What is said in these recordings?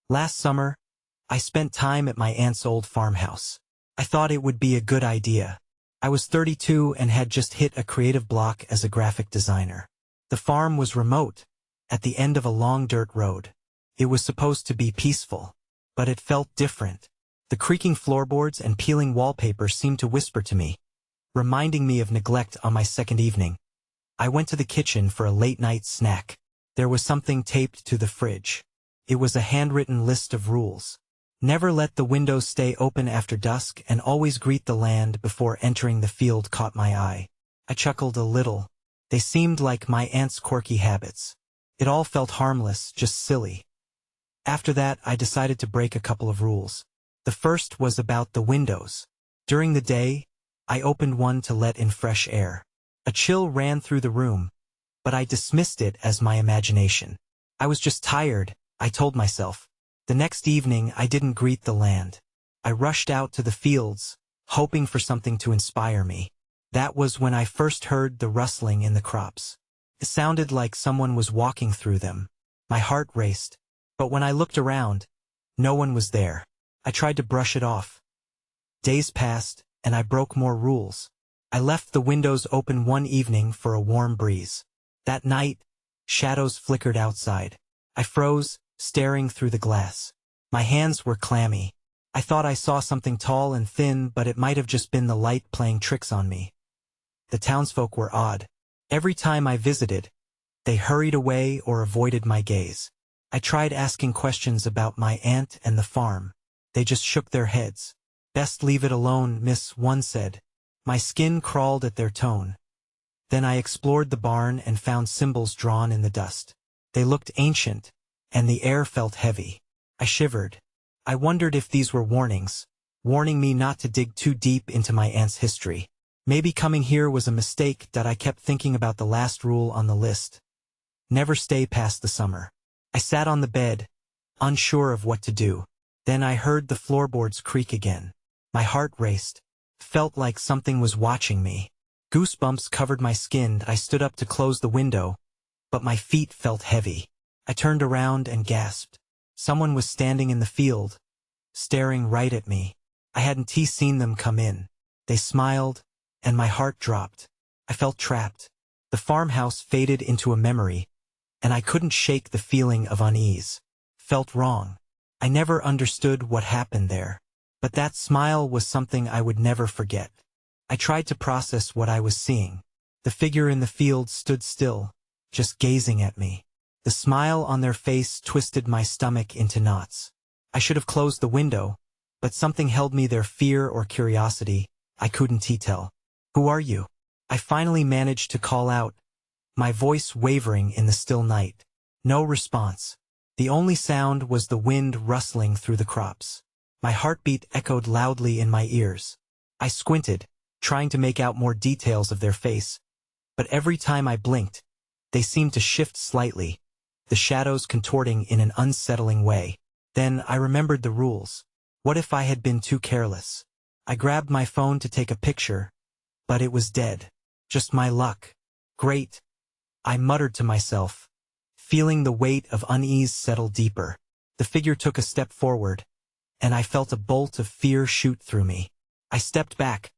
Last summer, I spent time at my aunt's old farmhouse. I thought it would be a good idea. I was 32 and had just hit a creative block as a graphic designer. The farm was remote, at the end of a long dirt road. It was supposed to be peaceful, but it felt different. The creaking floorboards and peeling wallpaper seemed to whisper to me, reminding me of neglect on my second evening. I went to the kitchen for a late-night snack. There was something taped to the fridge. It was a handwritten list of rules. Never let the windows stay open after dusk and always greet the land before entering the field caught my eye. I chuckled a little. They seemed like my aunt's quirky habits. It all felt harmless, just silly. After that, I decided to break a couple of rules. The first was about the windows. During the day, I opened one to let in fresh air. A chill ran through the room, but I dismissed it as my imagination. I was just tired, I told myself. The next evening, I didn't greet the land. I rushed out to the fields, hoping for something to inspire me. That was when I first heard the rustling in the crops. It sounded like someone was walking through them. My heart raced, but when I looked around, no one was there. I tried to brush it off. Days passed, and I broke more rules. I left the windows open one evening for a warm breeze. That night, shadows flickered outside. I froze, staring through the glass. My hands were clammy. I thought I saw something tall and thin, but it might have just been the light playing tricks on me. The townsfolk were odd. Every time I visited, they hurried away or avoided my gaze. I tried asking questions about my aunt and the farm. They just shook their heads. "Best leave it alone, miss," one said. My skin crawled at their tone. Then I explored the barn and found symbols drawn in the dust. They looked ancient, and the air felt heavy. I shivered. I wondered if these were warnings, warning me not to dig too deep into my aunt's history. Maybe coming here was a mistake. That I kept thinking about the last rule on the list. Never stay past the summer. I sat on the bed, unsure of what to do. Then I heard the floorboards creak again. My heart raced. Felt like something was watching me. Goosebumps covered my skin. I stood up to close the window, but my feet felt heavy. I turned around and gasped. Someone was standing in the field, staring right at me. I hadn't seen them come in. They smiled, and my heart dropped. I felt trapped. The farmhouse faded into a memory, and I couldn't shake the feeling of unease. Felt wrong. I never understood what happened there. But that smile was something I would never forget. I tried to process what I was seeing. The figure in the field stood still, just gazing at me. The smile on their face twisted my stomach into knots. I should have closed the window, but something held me there, fear or curiosity. I couldn't tell. "Who are you?" I finally managed to call out, my voice wavering in the still night. No response. The only sound was the wind rustling through the crops. My heartbeat echoed loudly in my ears. I squinted, trying to make out more details of their face, but every time I blinked, they seemed to shift slightly, the shadows contorting in an unsettling way. Then I remembered the rules. What if I had been too careless? I grabbed my phone to take a picture, but it was dead. Just my luck. Great, I muttered to myself, feeling the weight of unease settle deeper. The figure took a step forward, and I felt a bolt of fear shoot through me. I stepped back,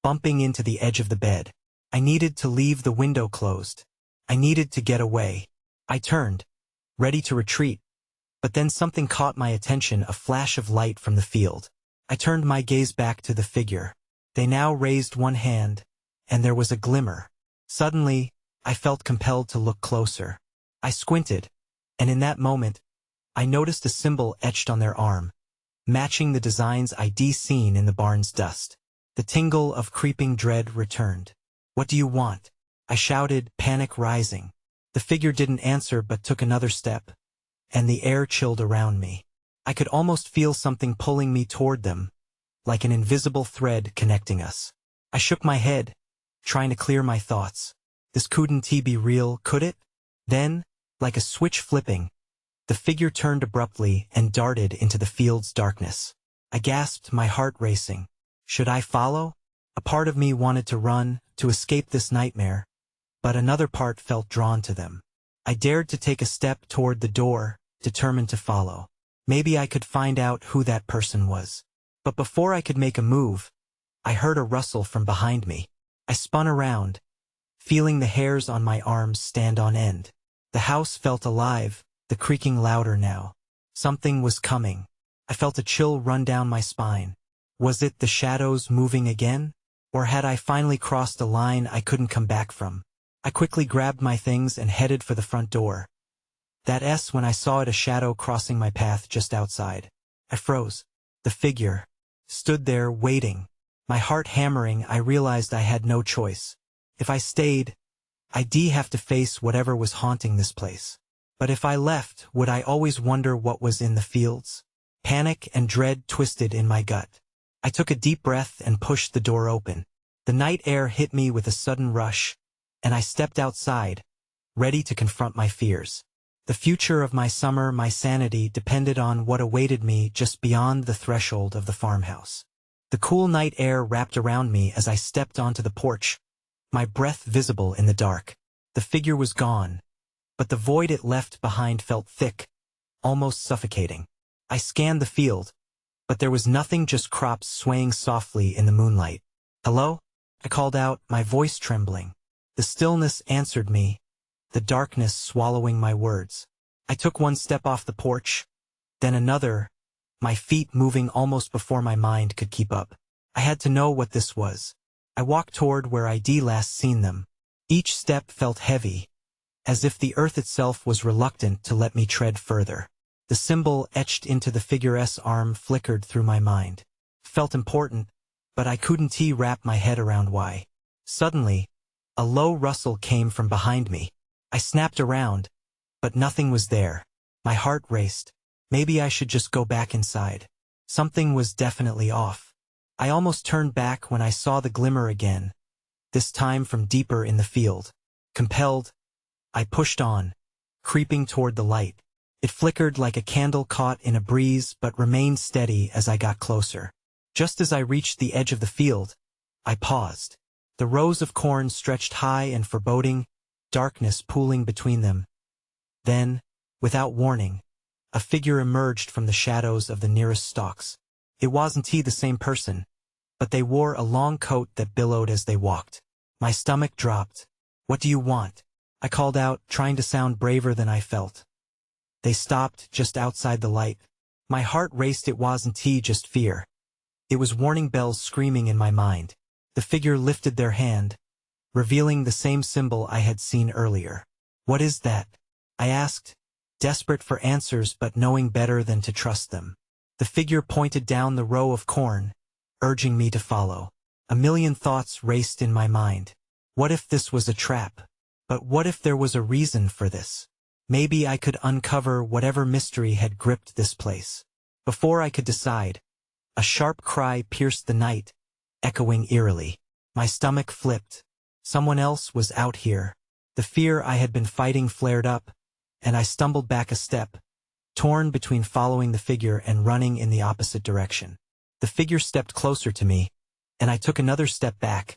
bumping into the edge of the bed. I needed to leave the window closed. I needed to get away. I turned, ready to retreat, but then something caught my attention, a flash of light from the field. I turned my gaze back to the figure. They now raised one hand, and there was a glimmer. Suddenly, I felt compelled to look closer. I squinted, and in that moment, I noticed a symbol etched on their arm, matching the designs I'd seen in the barn's dust. The tingle of creeping dread returned. "What do you want?" I shouted, panic rising. The figure didn't answer but took another step, and the air chilled around me. I could almost feel something pulling me toward them, like an invisible thread connecting us. I shook my head, trying to clear my thoughts. This couldn't be real, could it? Then, like a switch flipping, the figure turned abruptly and darted into the field's darkness. I gasped, my heart racing. Should I follow? A part of me wanted to run, to escape this nightmare, but another part felt drawn to them. I dared to take a step toward the door, determined to follow. Maybe I could find out who that person was. But before I could make a move, I heard a rustle from behind me. I spun around, feeling the hairs on my arms stand on end. The house felt alive, the creaking louder now. Something was coming. I felt a chill run down my spine. Was it the shadows moving again? Or had I finally crossed a line I couldn't come back from? I quickly grabbed my things and headed for the front door. When I saw it, a shadow crossing my path just outside. I froze. The figure stood there waiting. My heart hammering, I realized I had no choice. If I stayed, I'd have to face whatever was haunting this place. But if I left, would I always wonder what was in the fields? Panic and dread twisted in my gut. I took a deep breath and pushed the door open. The night air hit me with a sudden rush, and I stepped outside, ready to confront my fears. The future of my summer, my sanity, depended on what awaited me just beyond the threshold of the farmhouse. The cool night air wrapped around me as I stepped onto the porch, my breath visible in the dark. The figure was gone, but the void it left behind felt thick, almost suffocating. I scanned the field, but there was nothing, just crops swaying softly in the moonlight. "Hello?" I called out, my voice trembling. The stillness answered me, the darkness swallowing my words. I took one step off the porch, then another, my feet moving almost before my mind could keep up. I had to know what this was. I walked toward where I'd last seen them. Each step felt heavy, as if the earth itself was reluctant to let me tread further. The symbol etched into the figure's arm flickered through my mind. Felt important, but I couldn't wrap my head around why. Suddenly, a low rustle came from behind me. I snapped around, but nothing was there. My heart raced. Maybe I should just go back inside. Something was definitely off. I almost turned back when I saw the glimmer again, this time from deeper in the field. Compelled, I pushed on, creeping toward the light. It flickered like a candle caught in a breeze but remained steady as I got closer. Just as I reached the edge of the field, I paused. The rows of corn stretched high and foreboding, darkness pooling between them. Then, without warning, a figure emerged from the shadows of the nearest stalks. It wasn't the same person, but they wore a long coat that billowed as they walked. My stomach dropped. "What do you want?" I called out, trying to sound braver than I felt. They stopped just outside the light. My heart raced. It wasn't just fear. It was warning bells screaming in my mind. The figure lifted their hand, revealing the same symbol I had seen earlier. "What is that?" I asked, desperate for answers but knowing better than to trust them. The figure pointed down the row of corn, urging me to follow. A million thoughts raced in my mind. What if this was a trap? But what if there was a reason for this? Maybe I could uncover whatever mystery had gripped this place. Before I could decide, a sharp cry pierced the night, echoing eerily. My stomach flipped. Someone else was out here. The fear I had been fighting flared up, and I stumbled back a step, torn between following the figure and running in the opposite direction. The figure stepped closer to me, and I took another step back,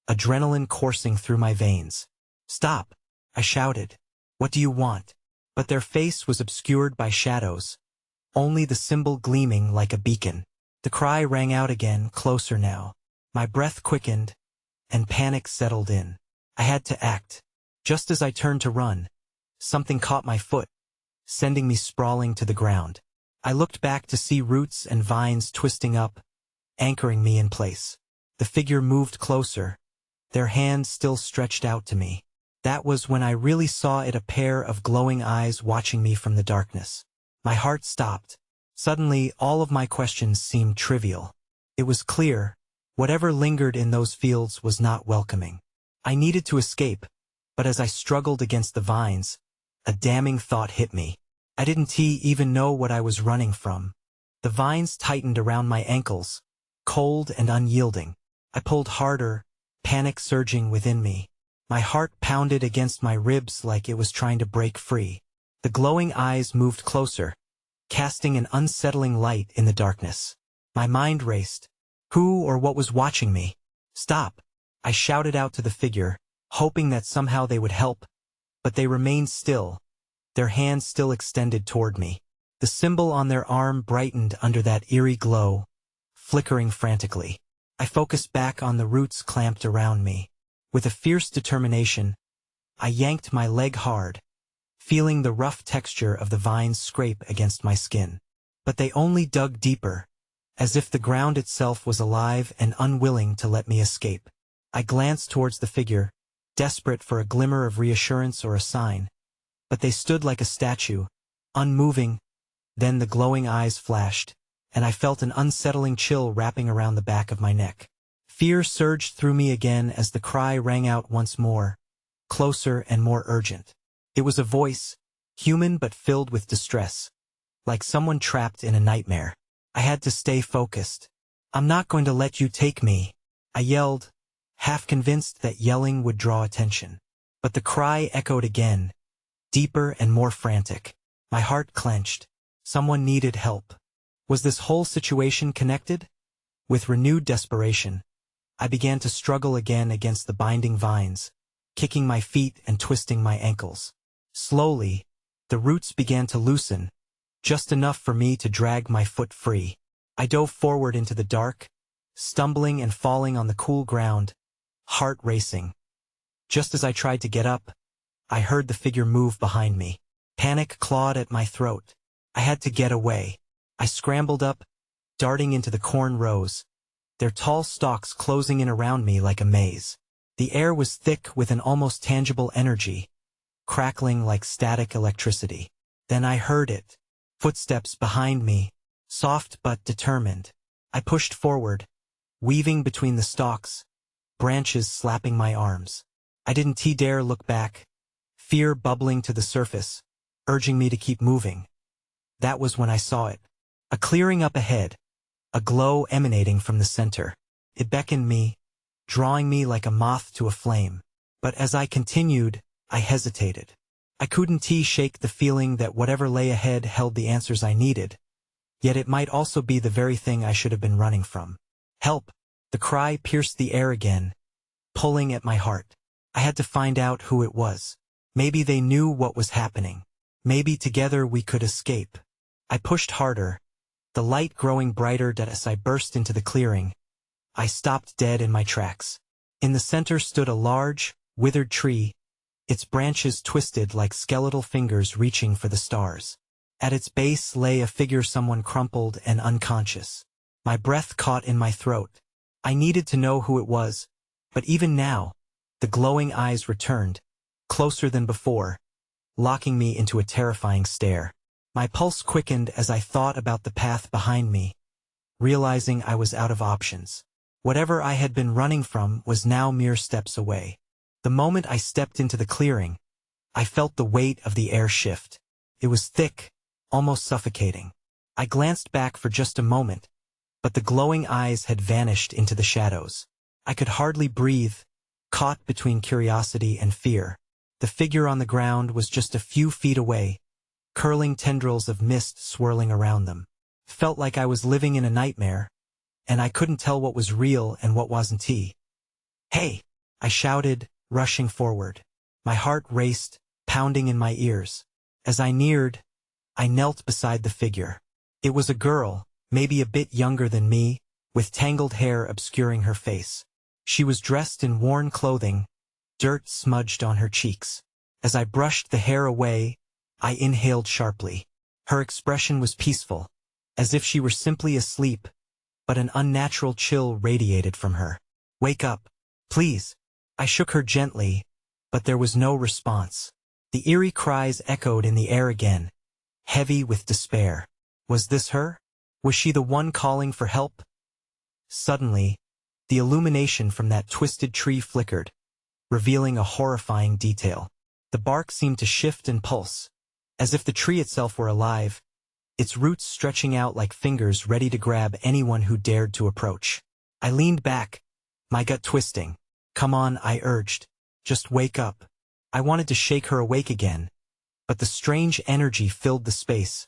adrenaline coursing through my veins. "Stop!" I shouted. "What do you want?" But their face was obscured by shadows, only the symbol gleaming like a beacon. The cry rang out again, closer now. My breath quickened, and panic settled in. I had to act. Just as I turned to run, something caught my foot, sending me sprawling to the ground. I looked back to see roots and vines twisting up, anchoring me in place. The figure moved closer, their hands still stretched out to me. That was when I really saw it, a pair of glowing eyes watching me from the darkness. My heart stopped. Suddenly, all of my questions seemed trivial. It was clear, whatever lingered in those fields was not welcoming. I needed to escape, but as I struggled against the vines, a damning thought hit me. I didn't even know what I was running from. The vines tightened around my ankles, cold and unyielding. I pulled harder, panic surging within me. My heart pounded against my ribs like it was trying to break free. The glowing eyes moved closer, casting an unsettling light in the darkness. My mind raced. Who or what was watching me? "Stop!" I shouted out to the figure, hoping that somehow they would help, but they remained still, their hands still extended toward me. The symbol on their arm brightened under that eerie glow, flickering frantically. I focused back on the roots clamped around me. With a fierce determination, I yanked my leg hard, feeling the rough texture of the vines scrape against my skin. But they only dug deeper, as if the ground itself was alive and unwilling to let me escape. I glanced towards the figure, desperate for a glimmer of reassurance or a sign. But they stood like a statue, unmoving. Then the glowing eyes flashed, and I felt an unsettling chill wrapping around the back of my neck. Fear surged through me again as the cry rang out once more, closer and more urgent. It was a voice, human but filled with distress, like someone trapped in a nightmare. I had to stay focused. "I'm not going to let you take me," I yelled, half convinced that yelling would draw attention. But the cry echoed again, deeper and more frantic. My heart clenched. Someone needed help. Was this whole situation connected? With renewed desperation, I began to struggle again against the binding vines, kicking my feet and twisting my ankles. Slowly, the roots began to loosen, just enough for me to drag my foot free. I dove forward into the dark, stumbling and falling on the cool ground, heart racing. Just as I tried to get up, I heard the figure move behind me. Panic clawed at my throat. I had to get away. I scrambled up, darting into the corn rows, their tall stalks closing in around me like a maze. The air was thick with an almost tangible energy, crackling like static electricity. Then I heard it. Footsteps behind me, soft but determined. I pushed forward, weaving between the stalks, branches slapping my arms. I didn't dare look back, fear bubbling to the surface, urging me to keep moving. That was when I saw it. A clearing up ahead, a glow emanating from the center. It beckoned me, drawing me like a moth to a flame. But as I continued, I hesitated. I couldn't shake the feeling that whatever lay ahead held the answers I needed, yet it might also be the very thing I should have been running from. "Help!" The cry pierced the air again, pulling at my heart. I had to find out who it was. Maybe they knew what was happening. Maybe together we could escape. I pushed harder, the light growing brighter as I burst into the clearing. I stopped dead in my tracks. In the center stood a large, withered tree, its branches twisted like skeletal fingers reaching for the stars. At its base lay a figure, someone crumpled and unconscious. My breath caught in my throat. I needed to know who it was, but even now, the glowing eyes returned, closer than before, locking me into a terrifying stare. My pulse quickened as I thought about the path behind me, realizing I was out of options. Whatever I had been running from was now mere steps away. The moment I stepped into the clearing, I felt the weight of the air shift. It was thick, almost suffocating. I glanced back for just a moment, but the glowing eyes had vanished into the shadows. I could hardly breathe, caught between curiosity and fear. The figure on the ground was just a few feet away, curling tendrils of mist swirling around them. Felt like I was living in a nightmare, and I couldn't tell what was real and what wasn't. "Hey!" I shouted, rushing forward. My heart raced, pounding in my ears. As I neared, I knelt beside the figure. It was a girl, maybe a bit younger than me, with tangled hair obscuring her face. She was dressed in worn clothing, dirt smudged on her cheeks. As I brushed the hair away, I inhaled sharply. Her expression was peaceful, as if she were simply asleep, but an unnatural chill radiated from her. "Wake up, please." I shook her gently, but there was no response. The eerie cries echoed in the air again, heavy with despair. Was this her? Was she the one calling for help? Suddenly, the illumination from that twisted tree flickered, revealing a horrifying detail. The bark seemed to shift and pulse, as if the tree itself were alive, its roots stretching out like fingers ready to grab anyone who dared to approach. I leaned back, my gut twisting. "Come on," I urged. "Just wake up." I wanted to shake her awake again, but the strange energy filled the space,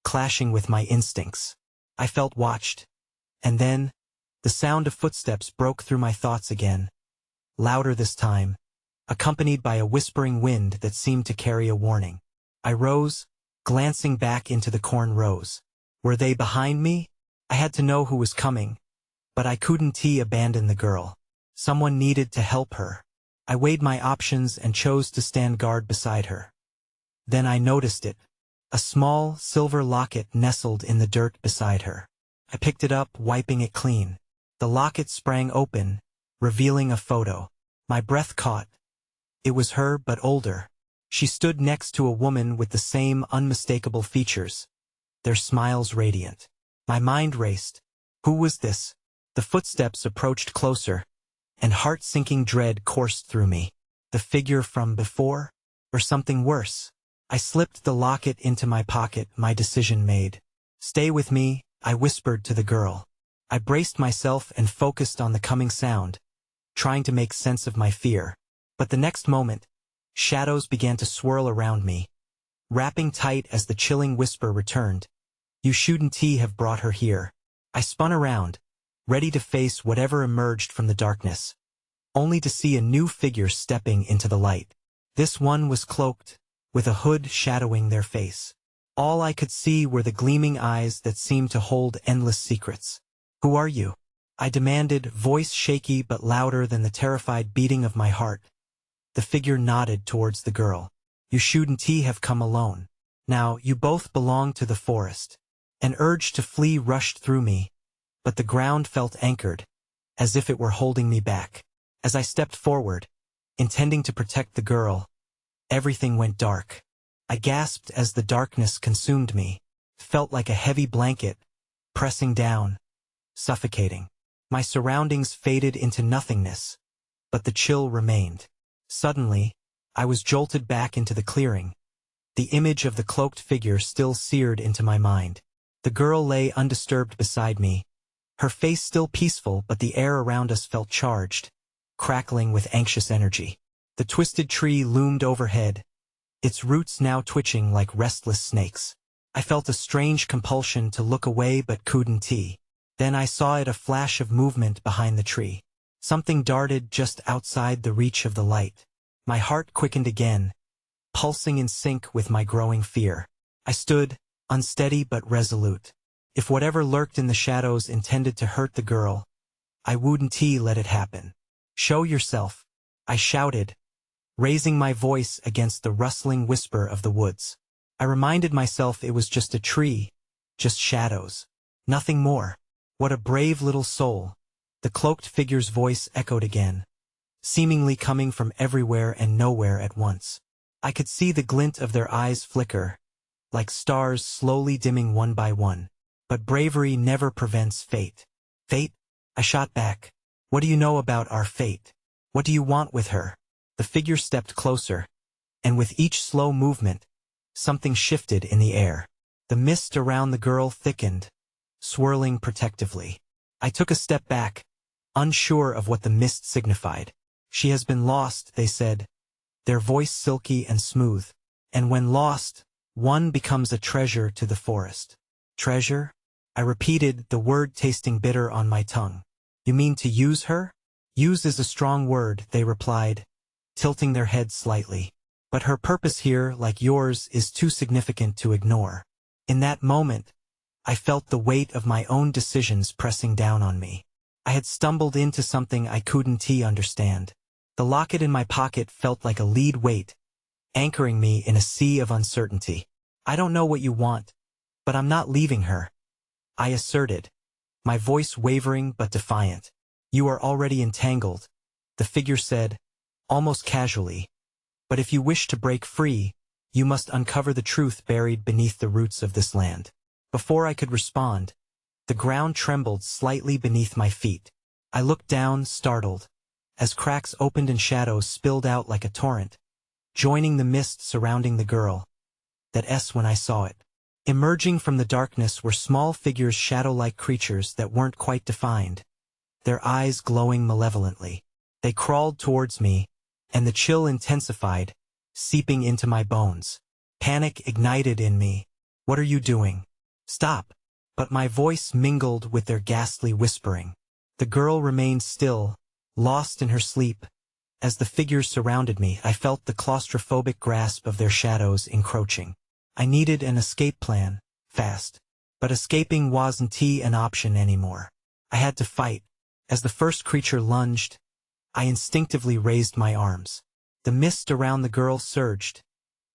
clashing with my instincts. I felt watched, and then, the sound of footsteps broke through my thoughts again, louder this time, accompanied by a whispering wind that seemed to carry a warning. I rose, glancing back into the corn rows. Were they behind me? I had to know who was coming, but I couldn't abandon the girl. Someone needed to help her. I weighed my options and chose to stand guard beside her. Then I noticed it. A small, silver locket nestled in the dirt beside her. I picked it up, wiping it clean. The locket sprang open, revealing a photo. My breath caught. It was her, but older. She stood next to a woman with the same unmistakable features, their smiles radiant. My mind raced. Who was this? The footsteps approached closer, and heart-sinking dread coursed through me. The figure from before? Or something worse? I slipped the locket into my pocket, my decision made. Stay with me, I whispered to the girl. I braced myself and focused on the coming sound, trying to make sense of my fear. But the next moment, shadows began to swirl around me, wrapping tight as the chilling whisper returned. You shouldn't have brought her here. I spun around, ready to face whatever emerged from the darkness, only to see a new figure stepping into the light. This one was cloaked, with a hood shadowing their face. All I could see were the gleaming eyes that seemed to hold endless secrets. Who are you? I demanded, voice shaky but louder than the terrified beating of my heart. The figure nodded towards the girl. You shouldn't have come alone. Now, you both belong to the forest. An urge to flee rushed through me, but the ground felt anchored, as if it were holding me back. As I stepped forward, intending to protect the girl, everything went dark. I gasped as the darkness consumed me, felt like a heavy blanket, pressing down, suffocating. My surroundings faded into nothingness, but the chill remained. Suddenly, I was jolted back into the clearing, the image of the cloaked figure still seared into my mind. The girl lay undisturbed beside me, her face still peaceful, but the air around us felt charged, crackling with anxious energy. The twisted tree loomed overhead, its roots now twitching like restless snakes. I felt a strange compulsion to look away but couldn't. Then I saw a flash of movement behind the tree. Something darted just outside the reach of the light. My heart quickened again, pulsing in sync with my growing fear. I stood, unsteady but resolute. If whatever lurked in the shadows intended to hurt the girl, I wouldn't let it happen. Show yourself, I shouted, raising my voice against the rustling whisper of the woods. I reminded myself it was just a tree, just shadows. Nothing more. What a brave little soul. The cloaked figure's voice echoed again, seemingly coming from everywhere and nowhere at once. I could see the glint of their eyes flicker, like stars slowly dimming one by one. But bravery never prevents fate. Fate? I shot back. What do you know about our fate? What do you want with her? The figure stepped closer, and with each slow movement, something shifted in the air. The mist around the girl thickened, swirling protectively. I took a step back, unsure of what the mist signified. She has been lost, they said, their voice silky and smooth. And when lost, one becomes a treasure to the forest. Treasure? I repeated, the word tasting bitter on my tongue. You mean to use her? Use is a strong word, they replied, tilting their heads slightly. But her purpose here, like yours, is too significant to ignore. In that moment, I felt the weight of my own decisions pressing down on me. I had stumbled into something I couldn't understand. The locket in my pocket felt like a lead weight, anchoring me in a sea of uncertainty. I don't know what you want, but I'm not leaving her, I asserted, my voice wavering but defiant. You are already entangled, the figure said, almost casually. But if you wish to break free, you must uncover the truth buried beneath the roots of this land. Before I could respond, the ground trembled slightly beneath my feet. I looked down, startled, as cracks opened and shadows spilled out like a torrent, joining the mist surrounding the girl. That's when I saw it. Emerging from the darkness were small figures, shadow-like creatures that weren't quite defined, their eyes glowing malevolently. They crawled towards me, and the chill intensified, seeping into my bones. Panic ignited in me. What are you doing? Stop! But my voice mingled with their ghastly whispering. The girl remained still, lost in her sleep. As the figures surrounded me, I felt the claustrophobic grasp of their shadows encroaching. I needed an escape plan, fast. But escaping wasn't an option anymore. I had to fight. As the first creature lunged, I instinctively raised my arms. The mist around the girl surged,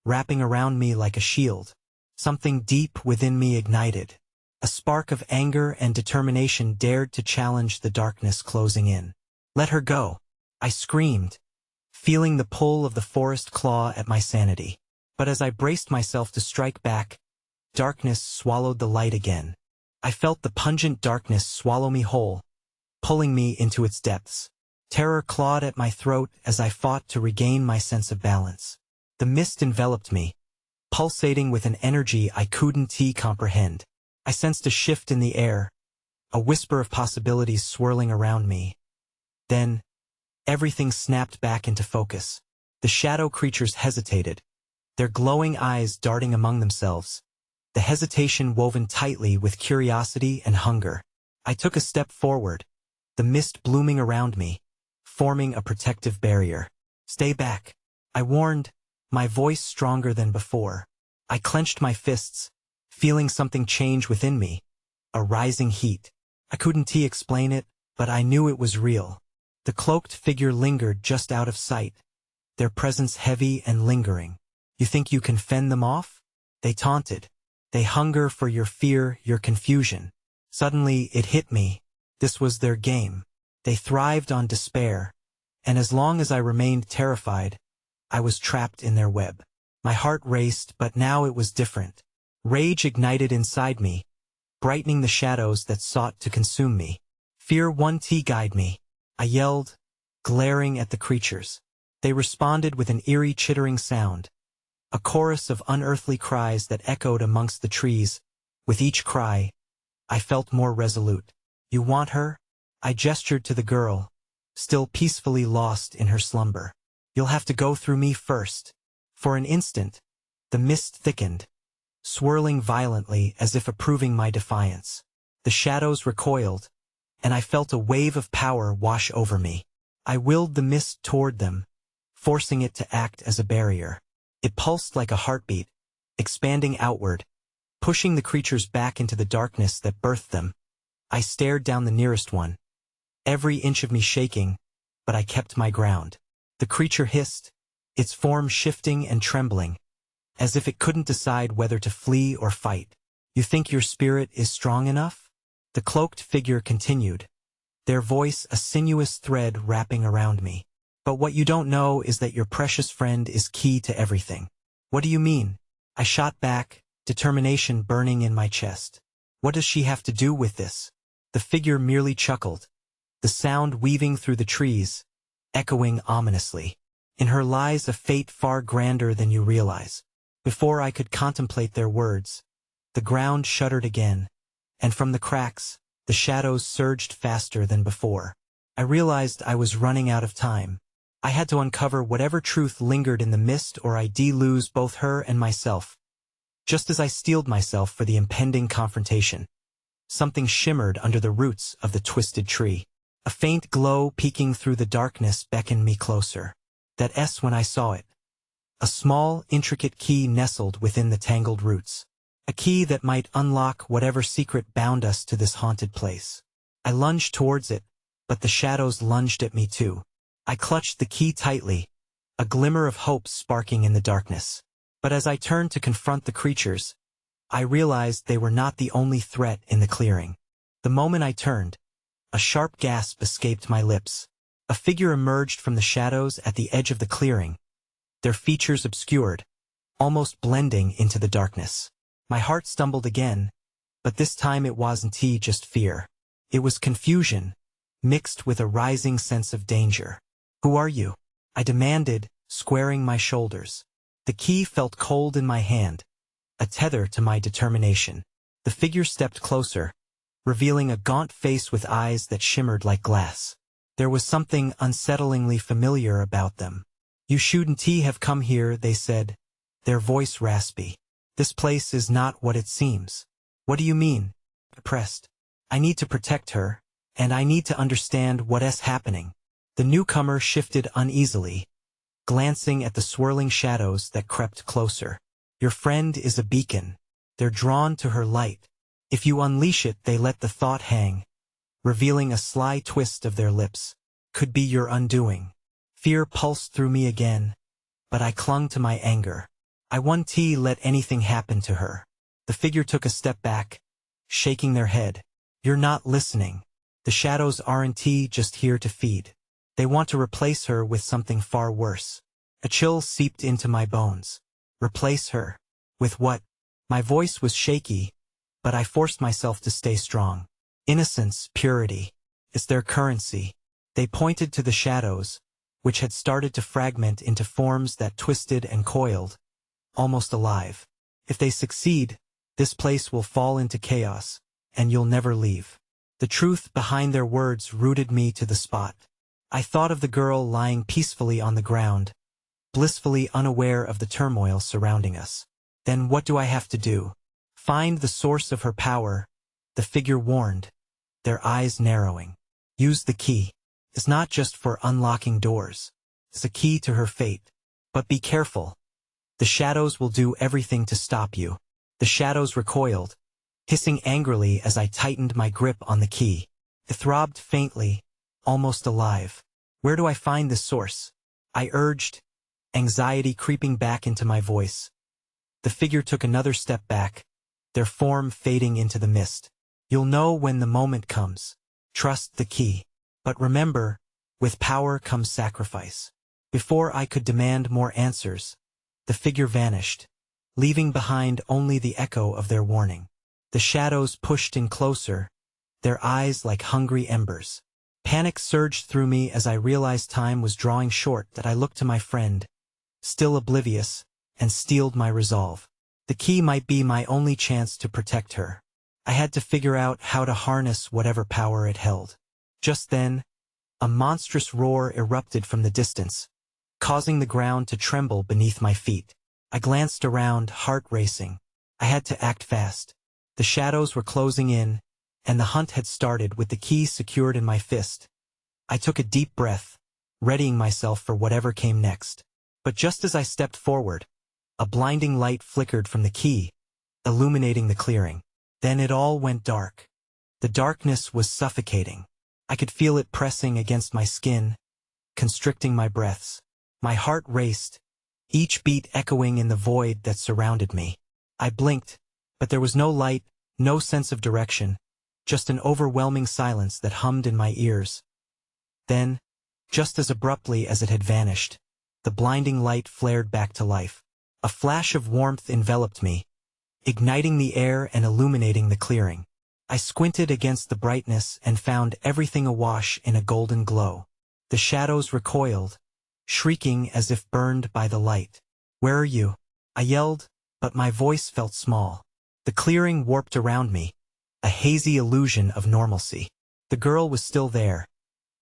wrapping around me like a shield. Something deep within me ignited. A spark of anger and determination dared to challenge the darkness closing in. Let her go, I screamed, feeling the pull of the forest claw at my sanity. But as I braced myself to strike back, darkness swallowed the light again. I felt the pungent darkness swallow me whole, pulling me into its depths. Terror clawed at my throat as I fought to regain my sense of balance. The mist enveloped me, pulsating with an energy I couldn't comprehend. I sensed a shift in the air, a whisper of possibilities swirling around me. Then, everything snapped back into focus. The shadow creatures hesitated, their glowing eyes darting among themselves, the hesitation woven tightly with curiosity and hunger. I took a step forward, the mist blooming around me, forming a protective barrier. Stay back, I warned, my voice stronger than before. I clenched my fists, feeling something change within me, a rising heat. I couldn't explain it, but I knew it was real. The cloaked figure lingered just out of sight, their presence heavy and lingering. You think you can fend them off? They taunted. They hunger for your fear, your confusion. Suddenly it hit me. This was their game. They thrived on despair, and as long as I remained terrified, I was trapped in their web. My heart raced, but now it was different. Rage ignited inside me, brightening the shadows that sought to consume me. Fear won't guide me, I yelled, glaring at the creatures. They responded with an eerie chittering sound, a chorus of unearthly cries that echoed amongst the trees. With each cry, I felt more resolute. You want her? I gestured to the girl, still peacefully lost in her slumber. You'll have to go through me first. For an instant, the mist thickened, swirling violently as if approving my defiance. The shadows recoiled, and I felt a wave of power wash over me. I willed the mist toward them, forcing it to act as a barrier. It pulsed like a heartbeat, expanding outward, pushing the creatures back into the darkness that birthed them. I stared down the nearest one, every inch of me shaking, but I kept my ground. The creature hissed, its form shifting and trembling, as if it couldn't decide whether to flee or fight. You think your spirit is strong enough? The cloaked figure continued, their voice a sinuous thread wrapping around me. But what you don't know is that your precious friend is key to everything. What do you mean? I shot back, determination burning in my chest. What does she have to do with this? The figure merely chuckled, the sound weaving through the trees, echoing ominously. In her lies a fate far grander than you realize. Before I could contemplate their words, the ground shuddered again, and from the cracks, the shadows surged faster than before. I realized I was running out of time. I had to uncover whatever truth lingered in the mist or I'd lose both her and myself. Just as I steeled myself for the impending confrontation, something shimmered under the roots of the twisted tree. A faint glow peeking through the darkness beckoned me closer. That S when I saw it. A small, intricate key nestled within the tangled roots. A key that might unlock whatever secret bound us to this haunted place. I lunged towards it, but the shadows lunged at me too. I clutched the key tightly, a glimmer of hope sparking in the darkness. But as I turned to confront the creatures, I realized they were not the only threat in the clearing. The moment I turned, a sharp gasp escaped my lips. A figure emerged from the shadows at the edge of the clearing, their features obscured, almost blending into the darkness. My heart stumbled again, but this time it wasn't just fear. It was confusion, mixed with a rising sense of danger. Who are you? I demanded, squaring my shoulders. The key felt cold in my hand, a tether to my determination. The figure stepped closer, revealing a gaunt face with eyes that shimmered like glass. There was something unsettlingly familiar about them. You shouldn't have come here, they said, their voice raspy. This place is not what it seems. What do you mean? I pressed. I need to protect her, and I need to understand what's happening. The newcomer shifted uneasily, glancing at the swirling shadows that crept closer. Your friend is a beacon. They're drawn to her light. If you unleash it, they let the thought hang, revealing a sly twist of their lips. Could be your undoing. Fear pulsed through me again, but I clung to my anger. I won't let anything happen to her. The figure took a step back, shaking their head. You're not listening. The shadows aren't just here to feed. They want to replace her with something far worse. A chill seeped into my bones. Replace her? With what? My voice was shaky, but I forced myself to stay strong. Innocence, purity. It's their currency. They pointed to the shadows, which had started to fragment into forms that twisted and coiled, almost alive. If they succeed, this place will fall into chaos, and you'll never leave. The truth behind their words rooted me to the spot. I thought of the girl lying peacefully on the ground, blissfully unaware of the turmoil surrounding us. Then what do I have to do? Find the source of her power, the figure warned, their eyes narrowing. Use the key. It's not just for unlocking doors. It's a key to her fate. But be careful. The shadows will do everything to stop you. The shadows recoiled, hissing angrily as I tightened my grip on the key. It throbbed faintly, almost alive. Where do I find this source? I urged, anxiety creeping back into my voice. The figure took another step back, their form fading into the mist. You'll know when the moment comes. Trust the key. But remember, with power comes sacrifice. Before I could demand more answers, the figure vanished, leaving behind only the echo of their warning. The shadows pushed in closer, their eyes like hungry embers. Panic surged through me as I realized time was drawing short. That I looked to my friend, still oblivious, and steeled my resolve. The key might be my only chance to protect her. I had to figure out how to harness whatever power it held. Just then, a monstrous roar erupted from the distance, causing the ground to tremble beneath my feet. I glanced around, heart racing. I had to act fast. The shadows were closing in, and the hunt had started with the key secured in my fist. I took a deep breath, readying myself for whatever came next. But just as I stepped forward, a blinding light flickered from the key, illuminating the clearing. Then it all went dark. The darkness was suffocating. I could feel it pressing against my skin, constricting my breaths. My heart raced, each beat echoing in the void that surrounded me. I blinked, but there was no light, no sense of direction, just an overwhelming silence that hummed in my ears. Then, just as abruptly as it had vanished, the blinding light flared back to life. A flash of warmth enveloped me, igniting the air and illuminating the clearing. I squinted against the brightness and found everything awash in a golden glow. The shadows recoiled, shrieking as if burned by the light. "Where are you?" I yelled, but my voice felt small. The clearing warped around me, a hazy illusion of normalcy. The girl was still there,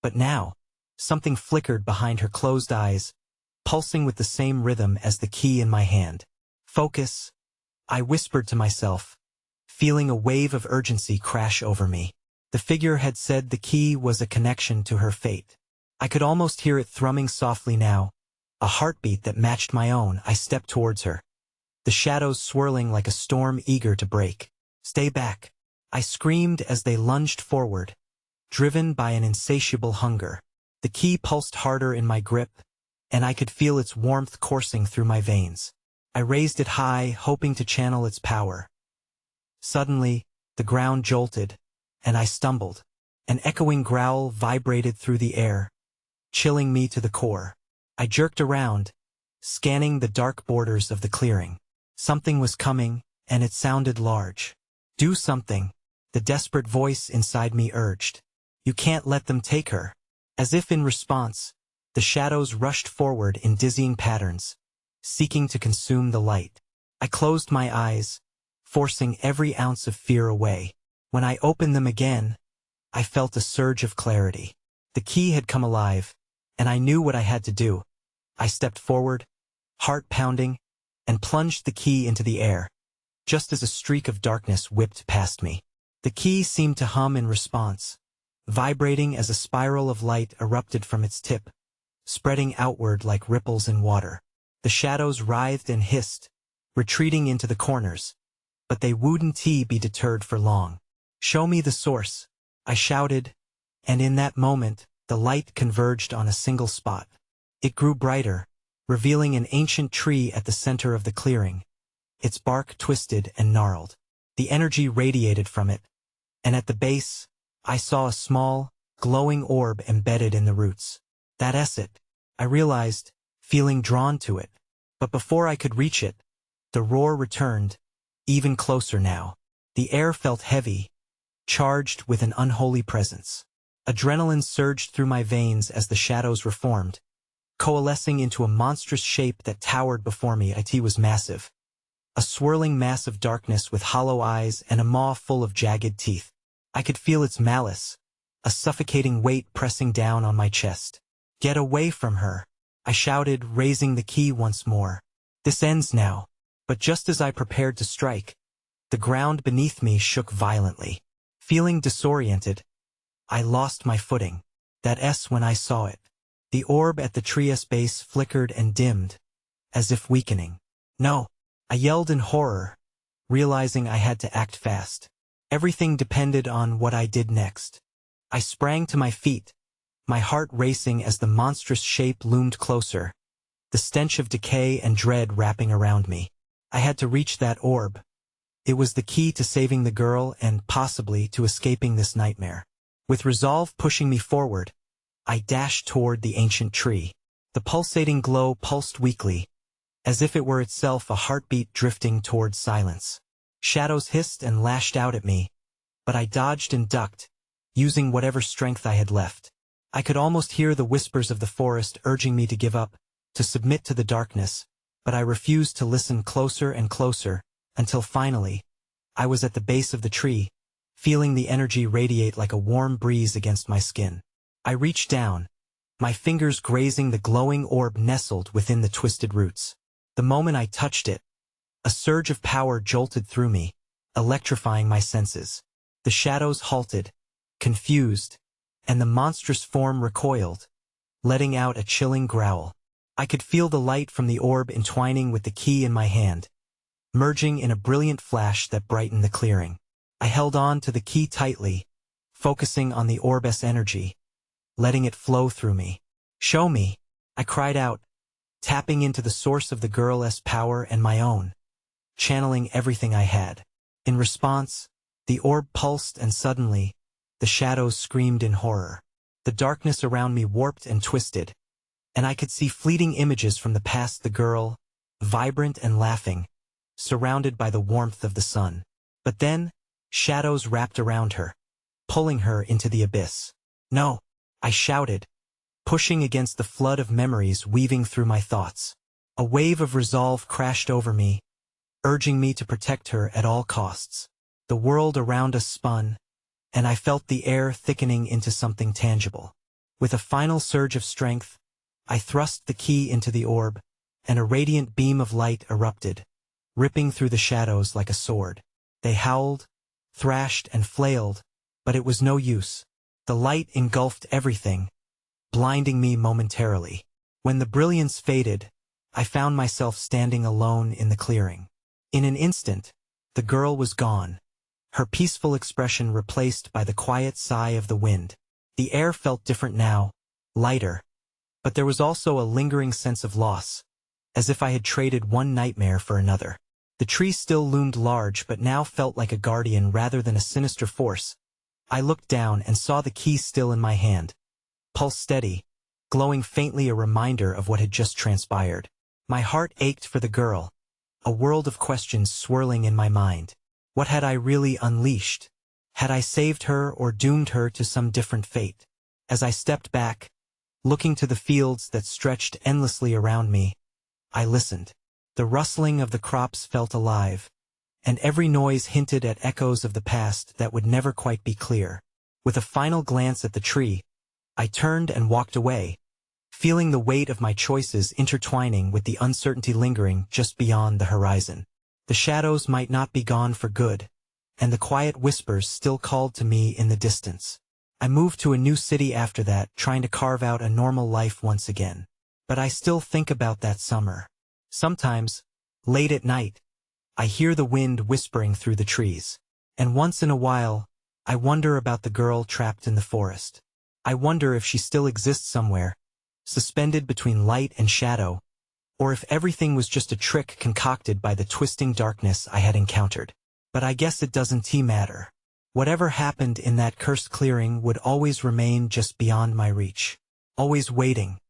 but now, something flickered behind her closed eyes, pulsing with the same rhythm as the key in my hand. "Focus," I whispered to myself, feeling a wave of urgency crash over me. The figure had said the key was a connection to her fate. I could almost hear it thrumming softly now, a heartbeat that matched my own. I stepped towards her, the shadows swirling like a storm eager to break. "Stay back," I screamed as they lunged forward, driven by an insatiable hunger. The key pulsed harder in my grip, and I could feel its warmth coursing through my veins. I raised it high, hoping to channel its power. Suddenly, the ground jolted, and I stumbled. An echoing growl vibrated through the air, chilling me to the core. I jerked around, scanning the dark borders of the clearing. Something was coming, and it sounded large. "Do something," the desperate voice inside me urged. "You can't let them take her." As if in response, the shadows rushed forward in dizzying patterns, seeking to consume the light. I closed my eyes, forcing every ounce of fear away. When I opened them again, I felt a surge of clarity. The key had come alive, and I knew what I had to do. I stepped forward, heart pounding, and plunged the key into the air, just as a streak of darkness whipped past me. The key seemed to hum in response, vibrating as a spiral of light erupted from its tip, spreading outward like ripples in water. The shadows writhed and hissed, retreating into the corners. But they wouldn't be deterred for long. "Show me the source," I shouted, and in that moment, the light converged on a single spot. It grew brighter, revealing an ancient tree at the center of the clearing, its bark twisted and gnarled. The energy radiated from it, and at the base, I saw a small, glowing orb embedded in the roots. "That's it," I realized, feeling drawn to it. But before I could reach it, the roar returned, even closer now. The air felt heavy, charged with an unholy presence. Adrenaline surged through my veins as the shadows reformed, coalescing into a monstrous shape that towered before me. It was massive. A swirling mass of darkness with hollow eyes and a maw full of jagged teeth. I could feel its malice, a suffocating weight pressing down on my chest. "Get away from her," I shouted, raising the key once more. "This ends now." But just as I prepared to strike, the ground beneath me shook violently. Feeling disoriented, I lost my footing. That's when I saw it. The orb at the tree's base flickered and dimmed, as if weakening. "No!" I yelled in horror, realizing I had to act fast. Everything depended on what I did next. I sprang to my feet, my heart racing as the monstrous shape loomed closer, the stench of decay and dread wrapping around me. I had to reach that orb. It was the key to saving the girl and possibly to escaping this nightmare. With resolve pushing me forward, I dashed toward the ancient tree. The pulsating glow pulsed weakly, as if it were itself a heartbeat drifting toward silence. Shadows hissed and lashed out at me, but I dodged and ducked, using whatever strength I had left. I could almost hear the whispers of the forest urging me to give up, to submit to the darkness, but I refused to listen closer and closer, until finally, I was at the base of the tree, feeling the energy radiate like a warm breeze against my skin. I reached down, my fingers grazing the glowing orb nestled within the twisted roots. The moment I touched it, a surge of power jolted through me, electrifying my senses. The shadows halted, confused, and the monstrous form recoiled, letting out a chilling growl. I could feel the light from the orb entwining with the key in my hand, merging in a brilliant flash that brightened the clearing. I held on to the key tightly, focusing on the orb's energy, letting it flow through me. "Show me," I cried out, tapping into the source of the girl's power and my own, channeling everything I had. In response, the orb pulsed and suddenly, the shadows screamed in horror. The darkness around me warped and twisted, and I could see fleeting images from the past, the girl, vibrant and laughing, surrounded by the warmth of the sun. But then, shadows wrapped around her, pulling her into the abyss. "No!" I shouted, pushing against the flood of memories weaving through my thoughts. A wave of resolve crashed over me, urging me to protect her at all costs. The world around us spun, and I felt the air thickening into something tangible. With a final surge of strength, I thrust the key into the orb, and a radiant beam of light erupted, ripping through the shadows like a sword. They howled, thrashed, and flailed, but it was no use. The light engulfed everything, blinding me momentarily. When the brilliance faded, I found myself standing alone in the clearing. In an instant, the girl was gone, her peaceful expression replaced by the quiet sigh of the wind. The air felt different now, lighter, but there was also a lingering sense of loss, as if I had traded one nightmare for another. The tree still loomed large but now felt like a guardian rather than a sinister force. I looked down and saw the key still in my hand, pulse steady, glowing faintly, a reminder of what had just transpired. My heart ached for the girl, a world of questions swirling in my mind. What had I really unleashed? Had I saved her or doomed her to some different fate? As I stepped back, looking to the fields that stretched endlessly around me, I listened. The rustling of the crops felt alive, and every noise hinted at echoes of the past that would never quite be clear. With a final glance at the tree, I turned and walked away, feeling the weight of my choices intertwining with the uncertainty lingering just beyond the horizon. The shadows might not be gone for good, and the quiet whispers still called to me in the distance. I moved to a new city after that, trying to carve out a normal life once again. But I still think about that summer. Sometimes, late at night, I hear the wind whispering through the trees. And once in a while, I wonder about the girl trapped in the forest. I wonder if she still exists somewhere, suspended between light and shadow, or if everything was just a trick concocted by the twisting darkness I had encountered. But I guess it doesn't matter. Whatever happened in that cursed clearing would always remain just beyond my reach. Always waiting,